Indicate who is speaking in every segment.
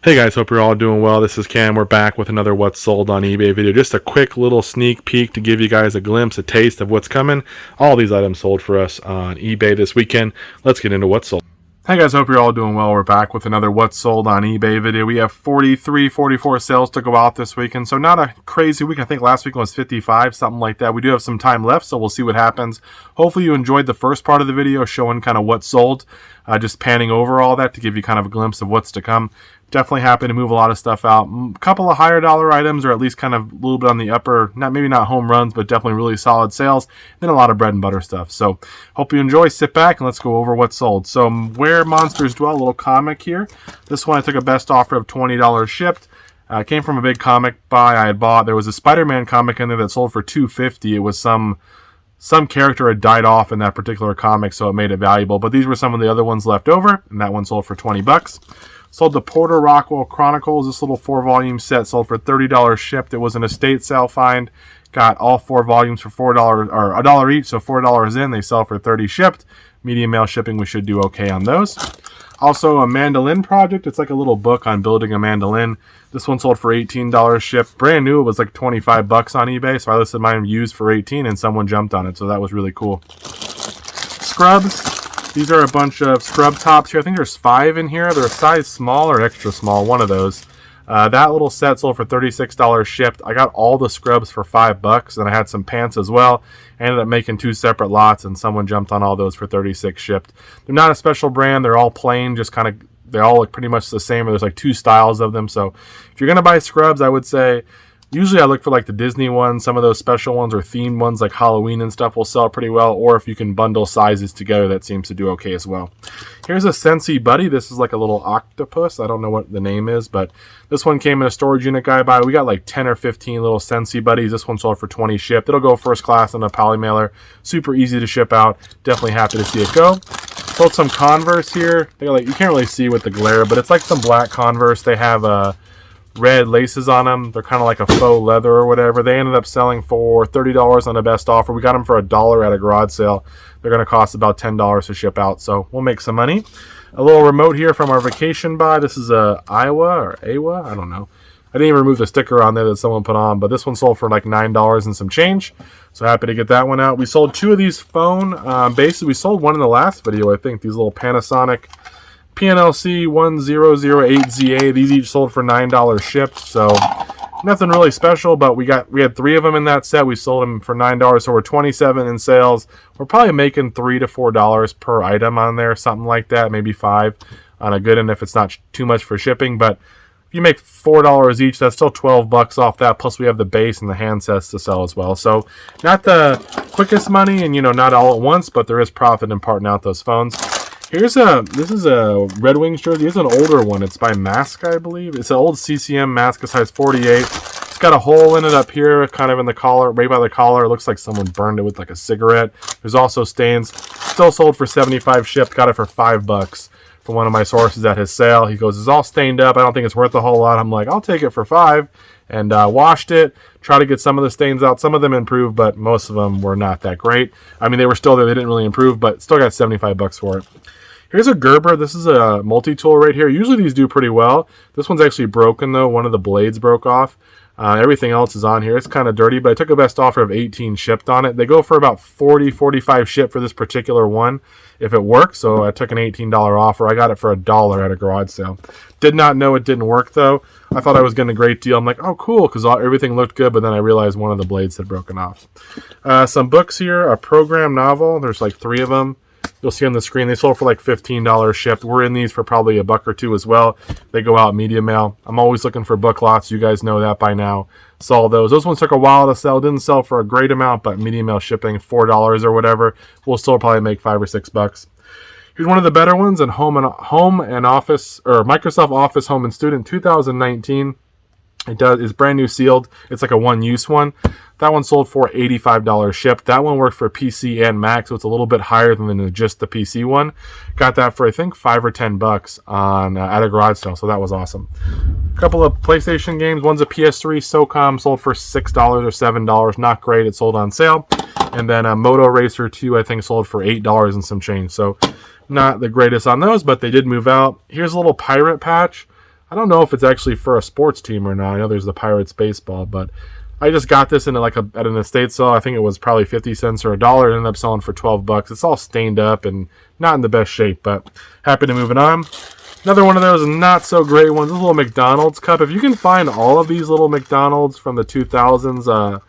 Speaker 1: Hey guys, hope you're all doing well. This is Cam. We're back with another What's Sold on eBay video. Just a quick little sneak peek to give you guys a glimpse, a taste of what's coming. All these items sold for us on eBay this weekend. Let's get into what's sold. Hey guys, hope you're all doing well. We're back with another What's Sold on eBay video. We have 43, 44 sales to go out this weekend, so not a crazy week. I think last week was 55, something like that. We do have some time left, so we'll see what happens. Hopefully you enjoyed the first part of the video showing kind of what's sold, just panning over all that to give you kind of a glimpse of what's to come. Definitely happy to move a lot of stuff out. A couple of higher dollar items, or at least kind of a little bit on the upper, maybe not home runs, but definitely really solid sales. Then a lot of bread and butter stuff. So hope you enjoy. Sit back and let's go over what's sold. So Where Monsters Dwell, a little comic here. This one I took a best offer of $20 shipped. Came from a big comic buy I had bought. There was a Spider-Man comic in there that sold for $250. It was some character had died off in that particular comic, so it made it valuable. But these were some of the other ones left over, and that one sold for 20 bucks. Sold the Porter Rockwell Chronicles. This little 4-volume set sold for $30 shipped. It was an estate sale find. Got all 4 volumes for $4 or $1 each, so $4 in. They sell for $30 shipped. Medium mail shipping, we should do okay on those. Also a mandolin project. It's like a little book on building a mandolin. This one sold for $18 shipped. Brand new, it was like 25 bucks on eBay, so I listed mine used for 18 and someone jumped on it, so that was really cool. Scrubs. These are a bunch of scrub tops here. I think there's 5 in here. They're a size small or extra small, one of those. That little set sold for $36 shipped. I got all the scrubs for $5, and I had some pants as well. I ended up making 2 separate lots, and someone jumped on all those for $36 shipped. They're not a special brand. They're all plain, just kind of, they all look pretty much the same. There's like 2 styles of them. So if you're going to buy scrubs, I would say, usually I look for like the Disney ones. Some of those special ones or themed ones like Halloween and stuff will sell pretty well. Or if you can bundle sizes together, that seems to do okay as well. Here's a Scentsy Buddy. This is like a little octopus. I don't know what the name is, but this one came in a storage unit guy buy. We got like 10 or 15 little Scentsy Buddies. This one sold for 20 shipped. It'll go first class on a poly mailer. Super easy to ship out. Definitely happy to see it go. Sold some Converse here. They're like, you can't really see with the glare, but it's like some black Converse. They have red laces on them. They're kind of like a faux leather or whatever. They ended up selling for $30 on a best offer. We got them for $1 at a garage sale. They're going to cost about $10 to ship out, so we'll make some money. A little remote here from our vacation buy. This is a Iowa. I don't know. I didn't even remove the sticker on there that someone put on, but this one sold for like $9 and some change. So happy to get that one out. We sold 2 of these phone bases. We sold one in the last video, I think. These little Panasonic PNLC 1008ZA. These each sold for $9 shipped, so nothing really special, but we had 3 of them in that set. We sold them for $9, so we're 27 in sales. We're probably making $3 to $4 per item on there, something like that, maybe 5 on a good end if it's not too much for shipping. But if you make $4 each, that's still 12 bucks off that, plus we have the base and the handsets to sell as well. So not the quickest money, and not all at once, but there is profit in parting out those phones. This is a Red Wings jersey. It's an older one. It's by Mask, I believe. It's an old CCM Mask, a size 48. It's got a hole in it up here, kind of in the collar, right by the collar. It looks like someone burned it with like a cigarette. There's also stains. Still sold for 75 shipped. Got it for $5 from one of my sources at his sale. He goes, it's all stained up. I don't think it's worth a whole lot. I'm like, I'll take it for $5. And washed it. Try to get some of the stains out. Some of them improved, but most of them were not that great. I mean, they were still there. They didn't really improve, but still got 75 bucks for it. Here's a Gerber. This is a multi-tool right here. Usually these do pretty well. This one's actually broken though. One of the blades broke off. Everything else is on here. It's kind of dirty, but I took a best offer of 18 shipped on it. They go for about 40, 45 shipped for this particular one if it works. So I took an $18 offer. I got it for $1 at a garage sale. Did not know it didn't work though. I thought I was getting a great deal. I'm like, oh cool, because everything looked good, but then I realized one of the blades had broken off. Some books here, a program novel. There's like 3 of them. You'll see on the screen, they sold for like $15 shipped. We're in these for probably $1 or $2 as well. They go out medium mail. I'm always looking for book lots. You guys know that by now. Saw those. Those ones took a while to sell. Didn't sell for a great amount, but medium mail shipping, $4 or whatever. We'll still probably make $5 or $6. Here's one of the better ones in home and office, or Microsoft Office Home and Student 2019. It's brand new sealed. It's like a one-use one. That one sold for $85 shipped. That one worked for PC and Mac, so it's a little bit higher than just the PC one. Got that for I think $5 or $10 on at a garage sale, so that was awesome. A couple of PlayStation games. One's a PS3 SOCOM, sold for $6 or $7. Not great. It sold on sale. And then a Moto Racer 2, I think, sold for $8 and some change. So not the greatest on those, but they did move out. Here's a little pirate patch. I don't know if it's actually for a sports team or not. I know there's the Pirates baseball, but I just got this into at an estate sale. I think it was probably 50 cents or $1. It ended up selling for 12 bucks. It's all stained up and not in the best shape, but happy to move it on. Another one of those not so great ones, this little McDonald's cup. If you can find all of these little McDonald's from the 2000s,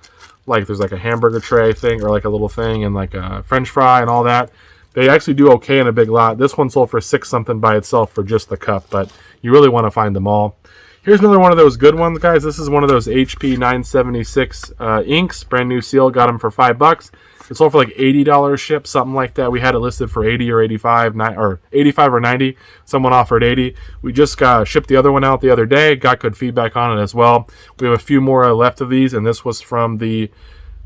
Speaker 1: like there's like a hamburger tray thing or like a little thing and like a French fry and all that, they actually do okay in a big lot. This one sold for $6 something by itself for just the cup, but you really want to find them all. Here's another one of those good ones, guys. This is one of those HP 976 inks, brand new seal. Got them for $5. It sold for like $80 shipped, something like that. We had it listed for 80 or 85, or 85 or 90. Someone offered 80. We just shipped the other one out the other day. Got good feedback on it as well. We have a few more left of these, and this was from the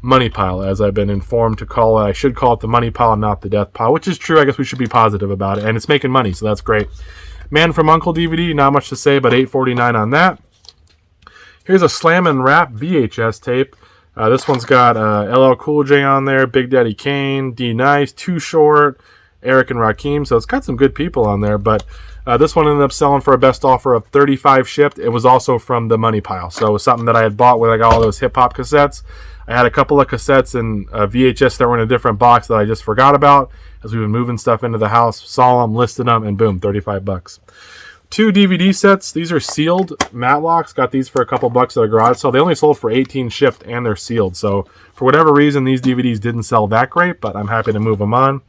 Speaker 1: money pile, as I've been informed to call it. I should call it the money pile, not the death pile, which is true. I guess we should be positive about it, and it's making money, so that's great. Man from Uncle DVD, not much to say, but $8.49 on that. Here's a Slam and Rap VHS tape. This one's got LL Cool J on there, Big Daddy Kane, D Nice, Too Short, Eric and Rakim. So it's got some good people on there. But this one ended up selling for a best offer of $35 shipped. It was also from the money pile. So it was something that I had bought when I got all those hip hop cassettes. I had a couple of cassettes and VHS that were in a different box that I just forgot about as we've been moving stuff into the house. Saw them, listed them, and boom, 35 bucks. 2 DVD sets. These are sealed Matlocks. Got these for a couple bucks at a garage sale. They only sold for 18 shipped and they're sealed. So for whatever reason, these DVDs didn't sell that great, but I'm happy to move them on.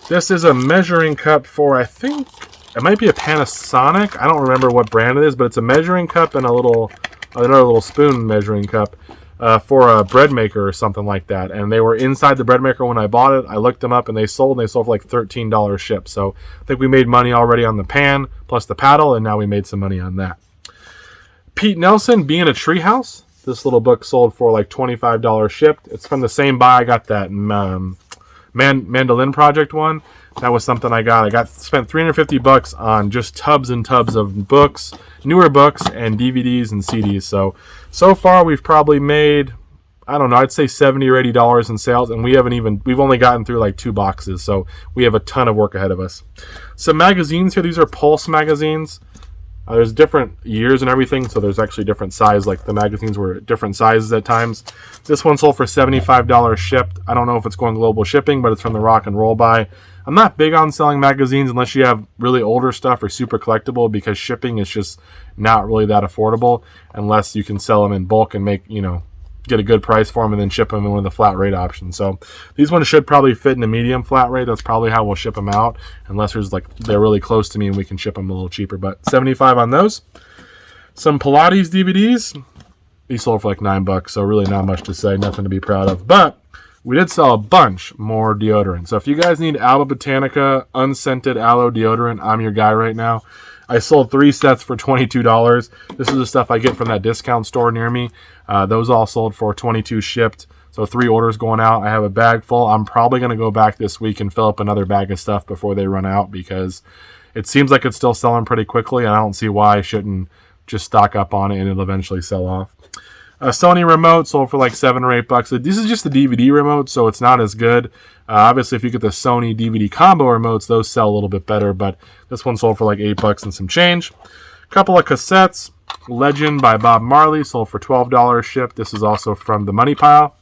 Speaker 1: This is a measuring cup for, I think, it might be a Panasonic. I don't remember what brand it is, but it's a measuring cup and another little spoon measuring cup for a bread maker or something like that. And they were inside the bread maker when I bought it. I looked them up and they sold for like $13 shipped. So I think we made money already on the pan plus the paddle, and now we made some money on that. Pete Nelson, Being a Treehouse. This little book sold for like $25 shipped. It's from the same buy I got that Mandolin Project one. That was something I got. I spent $350 on just tubs and tubs of books, newer books, and DVDs and CDs. So far we've probably made, I don't know, I'd say $70 or $80 in sales, and we've only gotten through like 2 boxes, so we have a ton of work ahead of us. Some magazines here. These are Pulse magazines. There's different years and everything, so there's actually different size. Like the magazines were different sizes at times. This one sold for $75 shipped. I don't know if it's going global shipping, but it's from the Rock and Roll buy. I'm not big on selling magazines unless you have really older stuff or super collectible, because shipping is just not really that affordable unless you can sell them in bulk and make, get a good price for them and then ship them in one of the flat rate options. So these ones should probably fit in the medium flat rate. That's probably how we'll ship them out, unless they're really close to me and we can ship them a little cheaper. But $75 on those. Some Pilates DVDs. These sold for like $9, so really not much to say, nothing to be proud of. But we did sell a bunch more deodorant. So if you guys need Alba Botanica unscented aloe deodorant, I'm your guy right now. I sold 3 sets for $22. This is the stuff I get from that discount store near me. Those all sold for $22 shipped. So 3 orders going out. I have a bag full. I'm probably going to go back this week and fill up another bag of stuff before they run out, because it seems like it's still selling pretty quickly, and I don't see why I shouldn't just stock up on it and it'll eventually sell off. A Sony Remote sold for like $7 or $8. This is just the DVD remote, so it's not as good. Obviously, if you get the Sony DVD combo remotes, those sell a little bit better, but this one sold for like $8 and some change. A couple of cassettes. Legend by Bob Marley sold for $12 shipped. This is also from the money pile.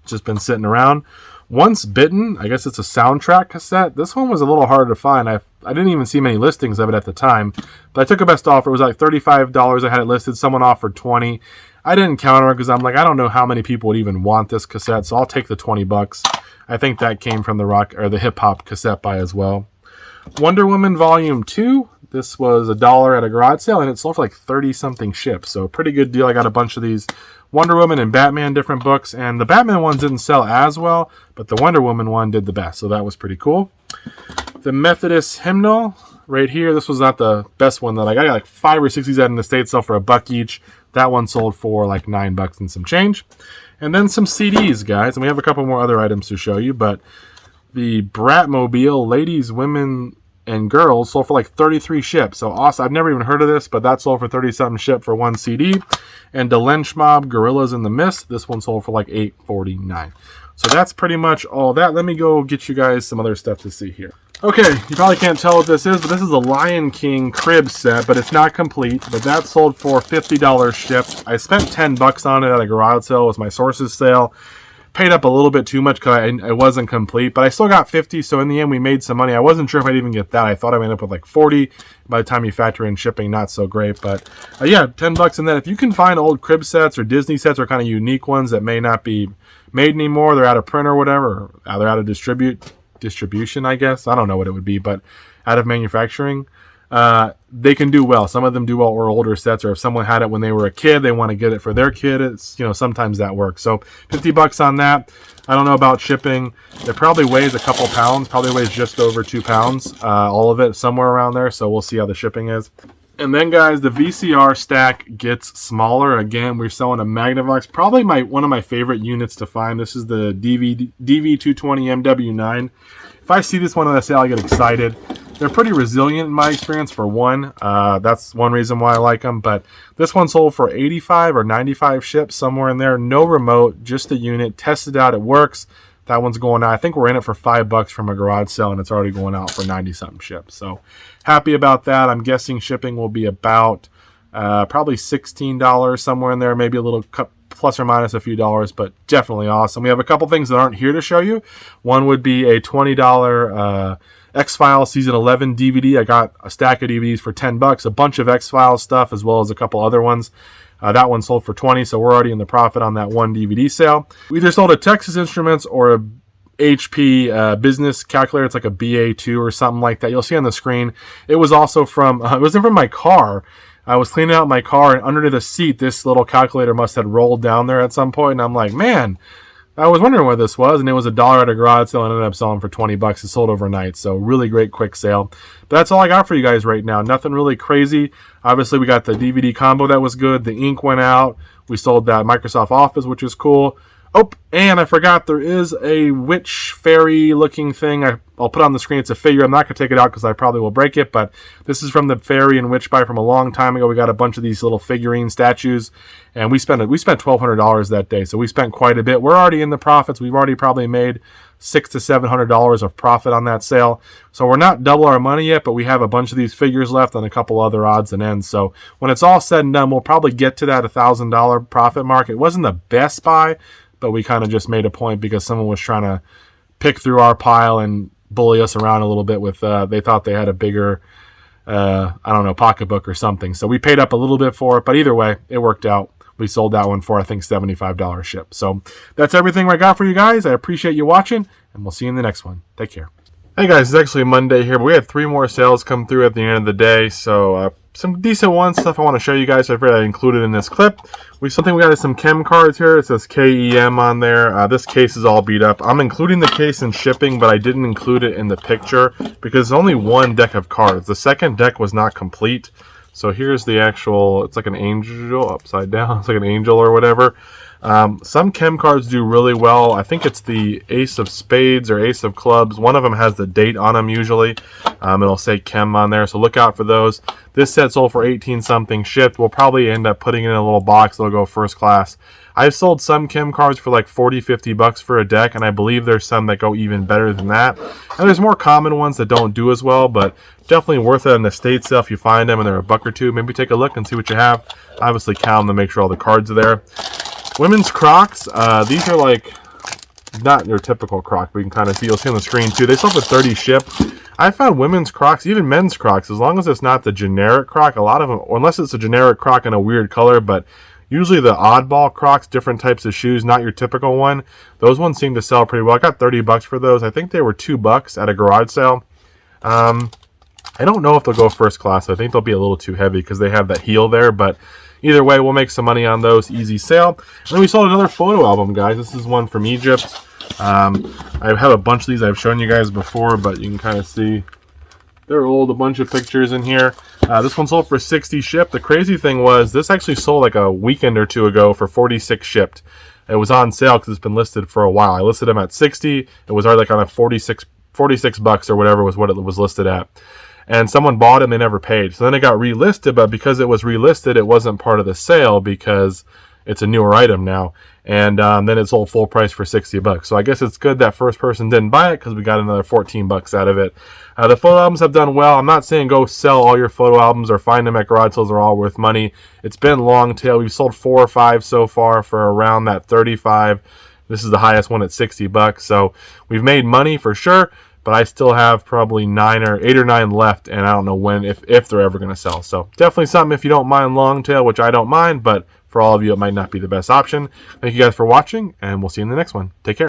Speaker 1: Just been sitting around. Once Bitten, I guess it's a soundtrack cassette. This one was a little harder to find. I didn't even see many listings of it at the time, but I took a best offer. It was like $35. I had it listed. Someone offered $20. I didn't counter it because I'm like, I don't know how many people would even want this cassette, so I'll take the $20. I think that came from the rock or the hip hop cassette buy as well. Wonder Woman Volume 2. This was $1 at a garage sale, and it sold for like 30 something shipped. So pretty good deal. I got a bunch of these Wonder Woman and Batman different books, and the Batman ones didn't sell as well, but the Wonder Woman one did the best. So that was pretty cool. The Methodist Hymnal right here. This was not the best one that I got. I got like 5 or 6 of these out in the States, sell for $1 each. That one sold for like $9 and some change. And then some CDs, guys. And we have a couple more other items to show you, but the Bratmobile Ladies, Women, and Girls sold for like 33 shipped. So awesome. I've never even heard of this, but that sold for 30-something shipped for 1 CD. And the Lynch Mob Gorillas in the Mist. This one sold for like $8.49. So that's pretty much all that. Let me go get you guys some other stuff to see here. Okay, you probably can't tell what this is, but this is a Lion King crib set, but it's not complete. But that sold for $50 shipped. I spent $10 on it at a garage sale. It was my sources sale. Paid up a little bit too much because it wasn't complete, but I still got 50, so in the end we made some money. I wasn't sure if I'd even get that. I thought I would end up with like 40. By the time you factor in shipping, not so great, but yeah, $10 in that. If you can find old crib sets or Disney sets or kind of unique ones that may not be made anymore, they're out of print or whatever, or they're out of distribution, I guess. I don't know what it would be, but out of manufacturing, they can do well. Some of them do well, or older sets, or if someone had it when they were a kid, they want to get it for their kid. It's, you know, sometimes that works. So $50 on that. I don't know about shipping. It probably weighs a couple pounds, probably weighs just over 2 pounds, all of it, somewhere around there. So we'll see how the shipping is. And then, guys, the VCR stack gets smaller. Again, we're selling a Magnavox, probably one of my favorite units to find. This is the DV220 MW9. If I see this one on the sale, I get excited. They're pretty resilient in my experience, for one. That's one reason why I like them. But this one sold for 85 or 95 ships, somewhere in there. No remote, just the unit. Tested out, it works. That one's going out. I think we're in it for $5 from a garage sale, and it's already going out for 90-something ships. So happy about that. I'm guessing shipping will be about probably $16, somewhere in there, maybe a little plus or minus a few dollars, but definitely awesome. We have a couple things that aren't here to show you. One would be a $20 X-Files Season 11 DVD. I got a stack of DVDs for $10, a bunch of X-Files stuff, as well as a couple other ones. That one sold for $20, so we're already in the profit on that one DVD sale. We either sold a Texas Instruments or a HP business calculator. It's like a BA2 or something like that. You'll see on the screen. It was also from, it wasn't from my car. I was cleaning out my car, and under the seat, this little calculator must have rolled down there at some point, and I'm like, man, I was wondering what this was, and it was $1 at a garage sale, and ended up selling for $20. It sold overnight, so really great quick sale. But that's all I got for you guys right now. Nothing really crazy. Obviously, we got the DVD combo that was good. The ink went out. We sold that Microsoft Office, which is cool. Oh, and I forgot, there is a witch fairy looking thing. I'll put on the screen. It's a figure. I'm not going to take it out because I probably will break it, but this is from the fairy and witch buy from a long time ago. We got a bunch of these little figurine statues, and we spent $1,200 that day, so we spent quite a bit. We're already in the profits. We've already probably made $600 to $700 of profit on that sale. So we're not double our money yet, but we have a bunch of these figures left and a couple other odds and ends. So when it's all said and done, we'll probably get to that $1,000 profit mark. It wasn't the best buy, but we kind of just made a point because someone was trying to pick through our pile and bully us around a little bit with, they thought they had a bigger, I don't know, pocketbook or something. So we paid up a little bit for it, but either way, it worked out. We sold that one for, I think, $75 ship. So that's everything I got for you guys. I appreciate you watching, and we'll see you in the next one. Take care. Hey guys, it's actually Monday here, but we had 3 more sales come through at the end of the day. So some decent ones, stuff I want to show you guys. So I figured I'd include it in this clip. We got some chem cards here. It says KEM on there. This case is all beat up. I'm including the case in shipping, but I didn't include it in the picture because there's only one deck of cards. The second deck was not complete. So here's the actual, it's like an angel upside down. It's like an angel or whatever. Some chem cards do really well. I think it's the Ace of Spades or Ace of Clubs. One of them has the date on them usually. It'll say chem on there, so look out for those. This set sold for 18 something shipped. We'll probably end up putting it in a little box. It'll go first class. I've sold some chem cards for like $40-50 for a deck, and I believe there's some that go even better than that. And there's more common ones that don't do as well, but definitely worth it on the estate sale if you find them and they're $1 or $2. Maybe take a look and see what you have. Obviously count them to make sure all the cards are there. Women's Crocs, these are like not your typical Croc, but you can kind of see, you'll see on the screen too. They sell for 30 shipped. I found women's Crocs, even men's Crocs, as long as it's not the generic Croc, a lot of them, unless it's a generic Croc in a weird color, but usually the oddball Crocs, different types of shoes, not your typical one, those ones seem to sell pretty well. I got $30 for those. I think they were $2 at a garage sale. I don't know if they'll go first class. I think they'll be a little too heavy because they have that heel there, but either way, we'll make some money on those. Easy sale. And then we sold another photo album, guys. This is one from Egypt. I have a bunch of these I've shown you guys before, but you can kind of see they're old. A bunch of pictures in here. This one sold for 60 shipped. The crazy thing was this actually sold like a weekend or two ago for 46 shipped. It was on sale because it's been listed for a while. I listed them at 60. It was already like on a $46 or whatever was what it was listed at. And someone bought it and they never paid. So then it got relisted, but because it was relisted, it wasn't part of the sale because it's a newer item now. And then it sold full price for $60. So I guess it's good that first person didn't buy it because we got another $14 out of it. The photo albums have done well. I'm not saying go sell all your photo albums or find them at garage sales. They're all worth money. It's been long tail. We've sold 4 or 5 so far for around that 35. This is the highest one at $60. So we've made money for sure, but I still have probably 8 or 9 left, and I don't know when, if they're ever going to sell. So definitely something if you don't mind long tail, which I don't mind, but for all of you, it might not be the best option. Thank you guys for watching, and we'll see you in the next one. Take care.